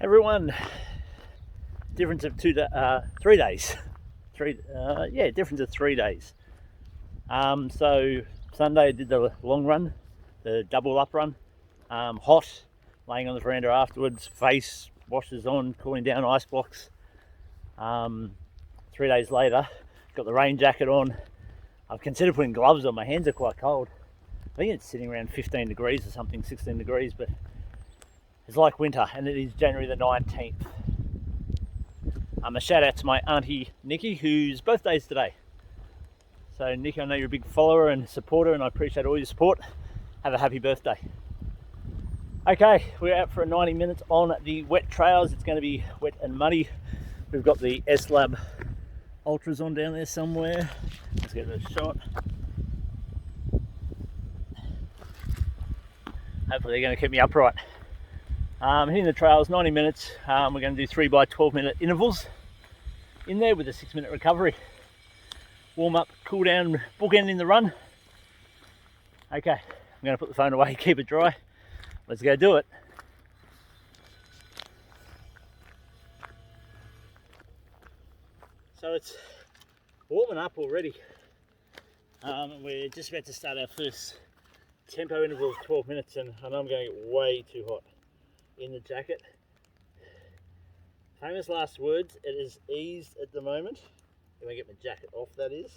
Everyone, difference of 3 days. Difference of 3 days. So Sunday I did the long run, the double up run, hot, laying on the veranda afterwards, face washes on, cooling down ice blocks. 3 days later, got the rain jacket on. I've considered putting gloves on, my hands are quite cold. I think it's sitting around 15 degrees or something, 16 degrees, but it's like winter, and it is January the 19th. A shout out to my auntie Nikki, whose birthday is today. So Nikki, I know you're a big follower and supporter, and I appreciate all your support. Have a happy birthday. Okay, we're out for 90 minutes on the wet trails. It's going to be wet and muddy. We've got the S-Lab Ultras on down there somewhere. Let's get this shot. Hopefully they're going to keep me upright. Hitting the trails, 90 minutes. We're going to do 3 by 12 minute intervals in there with a 6-minute recovery. Warm up, cool down, bookend in the run. Okay, I'm going to put the phone away, keep it dry. Let's go do it. So it's warming up already. We're just about to start our first tempo interval of 12 minutes, and I know I'm going to get way too hot in the jacket. Famous last words, it is eased at the moment. If I get my jacket off, that is.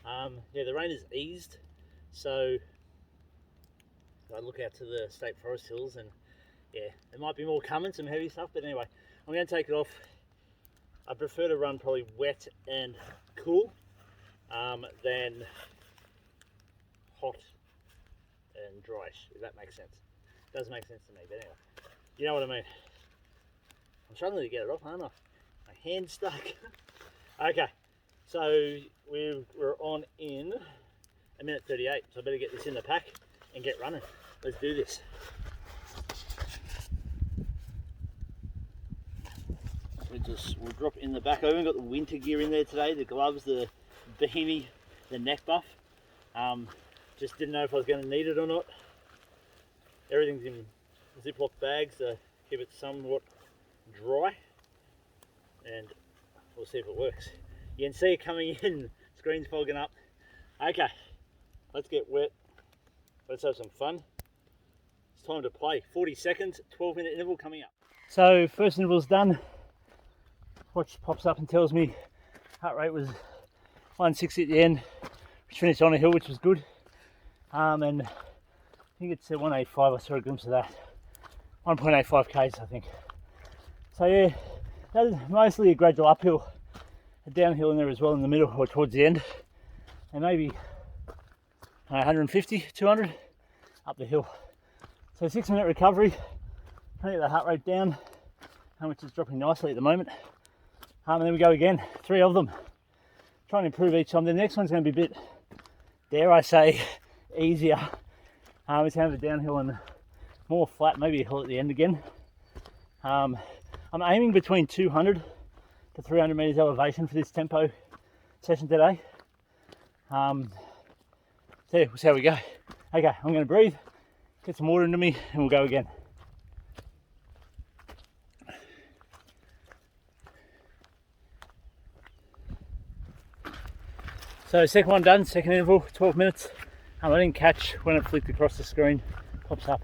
The rain is eased, so I look out to the state forest hills, and yeah, there might be more coming, some heavy stuff, but anyway, I'm going to take it off. I prefer to run probably wet and cool than hot and dryish, if that makes sense. It does make sense to me, but anyway, you know what I mean. I'm struggling to get it off, aren't I? My hand's stuck. Okay, so we're on in 1:38, so I better get this in the pack and get running. Let's do this. We'll drop in the back. I even got the winter gear in there today, the gloves, the beanie, the neck buff. Just didn't know if I was going to need it or not. Everything's in Ziploc bags to keep it somewhat dry, and we'll see if it works. You can see it coming in, screen's fogging up. Okay, let's get wet. Let's have some fun. It's time to play. 40 seconds, 12-minute interval coming up. So first interval's done. Watch pops up and tells me heart rate was 160 at the end, which finished on a hill, which was good. And I think it's 185. I saw a glimpse of that. 1.85 k's, I think. So yeah, that is mostly a gradual uphill, a downhill in there as well in the middle or towards the end, and maybe 150, 200 up the hill. So 6-minute recovery, trying to get the heart rate down, which is dropping nicely at the moment. And then we go again, 3 of them. Trying to improve each time. The next one's going to be a bit, dare I say, easier. It's kind of a downhill and more flat, maybe a hill at the end again. I'm aiming between 200 to 300 meters elevation for this tempo session today. So yeah, we'll see how we go. Okay, I'm going to breathe, get some water into me, and we'll go again. So second one done, second interval, 12 minutes. I didn't catch when it flicked across the screen, pops up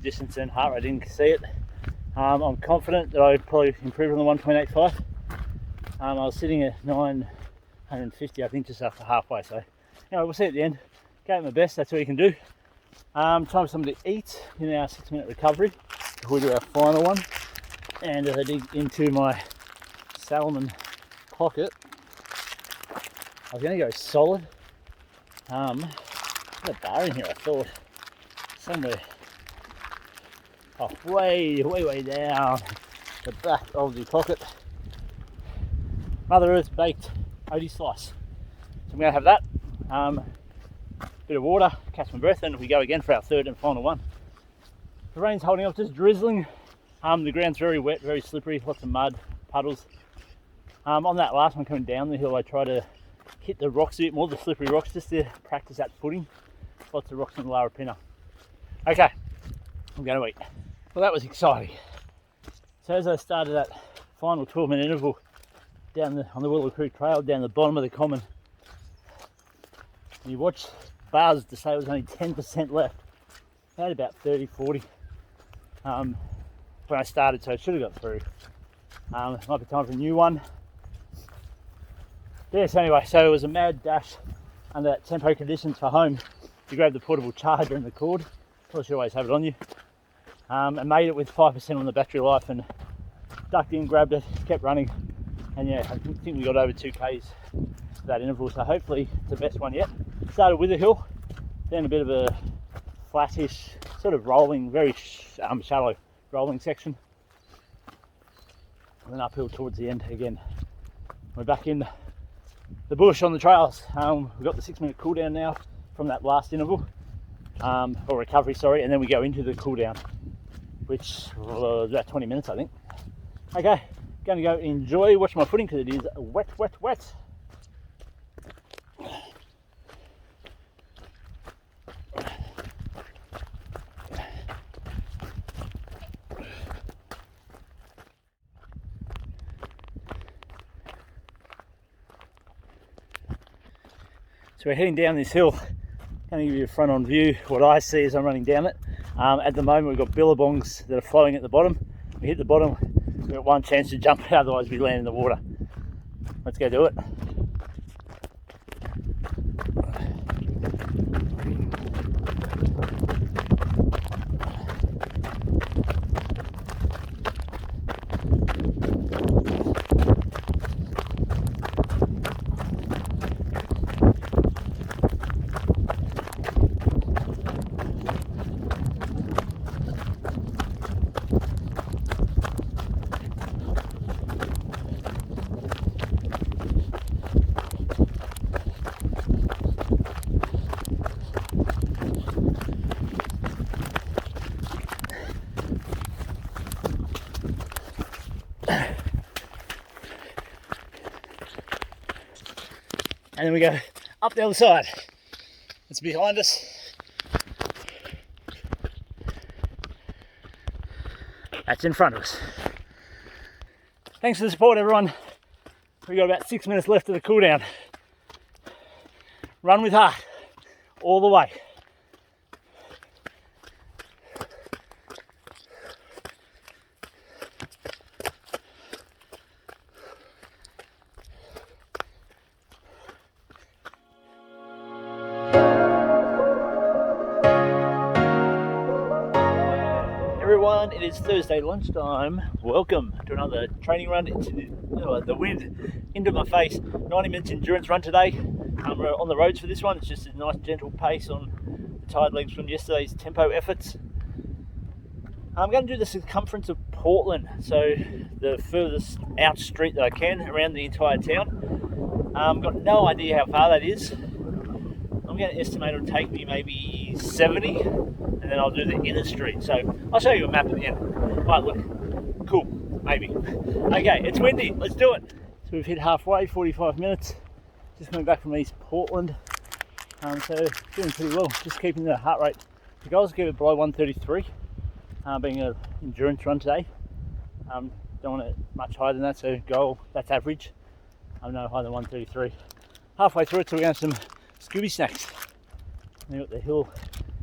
distance and heart rate, I didn't see it. I'm confident that I probably improved on the 1.85. I was sitting at 950, I think, just after halfway. So anyway, we'll see at the end. Gave it my best, that's all you can do. Time for something to eat in our 6-minute recovery before we do our final one. And as I dig into my salmon pocket, I was going to go solid. There's a bar in here, I thought. Somewhere. Oh, way down the back of the pocket. Mother Earth baked oaty slice. So I'm going to have that. Bit of water, catch my breath, and we go again for our third and final one. The rain's holding off, just drizzling. The ground's very wet, very slippery, lots of mud, puddles. On that last one coming down the hill, I try to hit the rocks a bit more, the slippery rocks, just to practice that footing. Lots of rocks on the Larapinta. Okay, I'm going to eat. Well, that was exciting. So as I started that final 12-minute interval down on the Willow Creek Trail, down the bottom of the common, and you watch buzz to say it was only 10% left. I had about 30-40 when I started, so I should have got through. It might be time for a new one. Yes, anyway, so it was a mad dash under that tempo conditions for home to grab the portable charger and the cord. Of course, you always have it on you. And made it with 5% on the battery life, and ducked in, grabbed it, kept running, and yeah, I think we got over 2Ks for that interval, so hopefully it's the best one yet. Started with a hill, then a bit of a flattish, sort of rolling, very shallow rolling section, and then uphill towards the end again. We're back in the bush on the trails. We've got the 6-minute cool down now from that last interval, or recovery, sorry, and then we go into the cool down, which was about 20 minutes, I think. Okay, going to go enjoy, watch my footing because it is wet, wet, wet. So we're heading down this hill. Going to give you a front on view what I see as I'm running down it. At the moment we've got billabongs that are floating at the bottom. We hit the bottom, we've got one chance to jump, otherwise we land in the water. Let's go do it. And then we go up the other side. It's behind us. That's in front of us. Thanks for the support, everyone. We've got about 6 minutes left of the cool down. Run with heart all the way. Everyone, it is Thursday lunchtime. Welcome to another training run into the wind into my face. 90 minutes endurance run today. We're on the roads for this one. It's just a nice gentle pace on the tired legs from yesterday's tempo efforts. I'm going to do the circumference of Portland, so the furthest out street that I can around the entire town. Got no idea how far that is. I'm going to estimate it'll take me maybe 70, and then I'll do the inner street. So I'll show you a map at the end. Right, look, cool, maybe. Okay, it's windy, let's do it. So we've hit halfway, 45 minutes. Just coming back from East Portland. So doing pretty well, just keeping the heart rate. The goal is to keep it below 133, being an endurance run today. Don't want it much higher than that, so goal, that's average. I'm no higher than 133. Halfway through it, so we're going to have some Scooby snacks. We've got the hill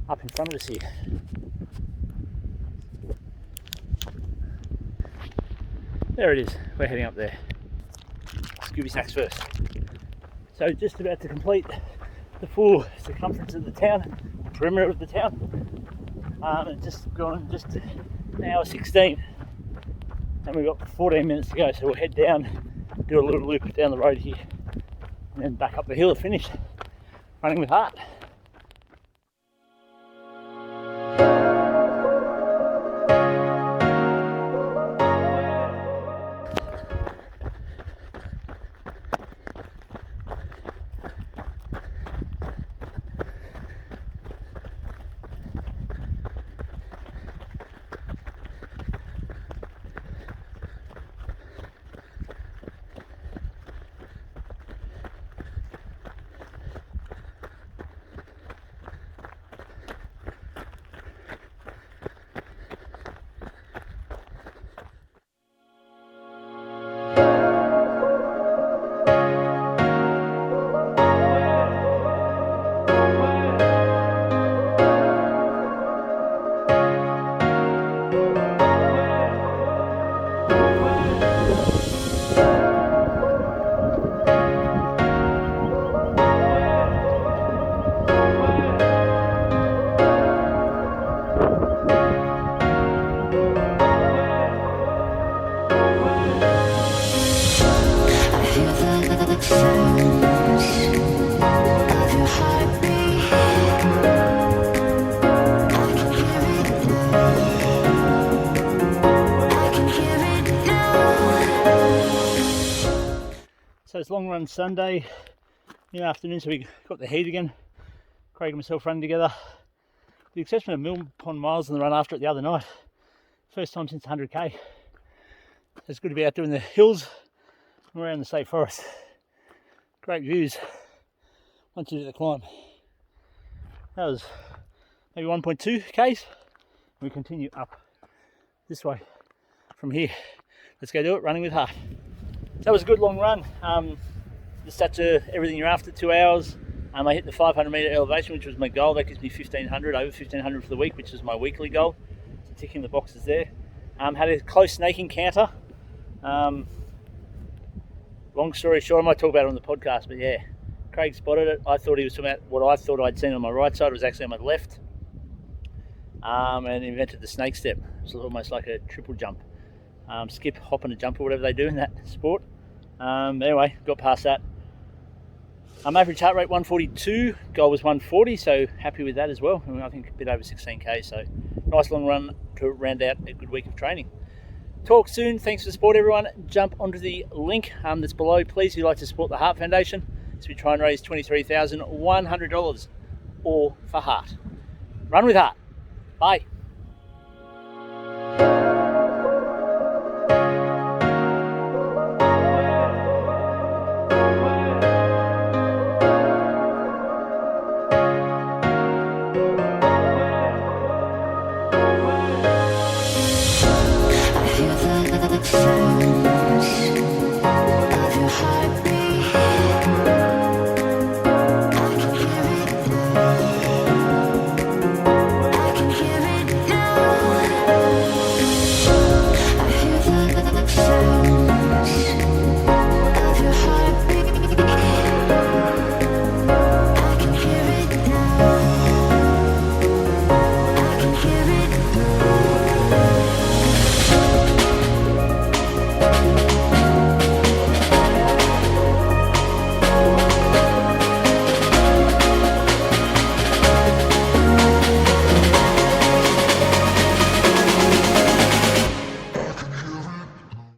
up in front of us here. There it is, we're heading up there. Scooby snacks first. So just about to complete the full circumference of the town, the perimeter of the town. And just gone just an hour 16. And we've got 14 minutes to go, so we'll head down, do a little loop down the road here, and then back up the hill to finish. Running with heart. it's long run Sunday in the afternoon, so we got the heat again. Craig and myself running together. The exception of Mill Pond miles in the run after it the other night. First time since 100k. It's good to be out doing the hills and around the state forest. Great views once you do the climb. That was maybe 1.2 k's. We continue up this way from here. Let's go do it, running with heart. That was a good long run. Just such everything you're after, 2 hours. I hit the 500 metre elevation, which was my goal. That gives me 1500, over 1500 for the week, which is my weekly goal. So ticking the boxes there. Had a close snake encounter. Long story short, I might talk about it on the podcast, but yeah, Craig spotted it. I thought he was talking about what I thought I'd seen on my right side. It was actually on my left. And invented the snake step. It's almost like a triple jump. Skip, hop and a jump, or whatever they do in that sport. Anyway, got past that. Average heart rate 142, goal was 140, so happy with that as well. I think a bit over 16k, so nice long run to round out a good week of training. Talk soon. Thanks for the support, everyone. Jump onto the link that's below, please, if you'd like to support the Heart Foundation, as we try and raise $23,100 all for heart. Run with heart. Bye. I hear the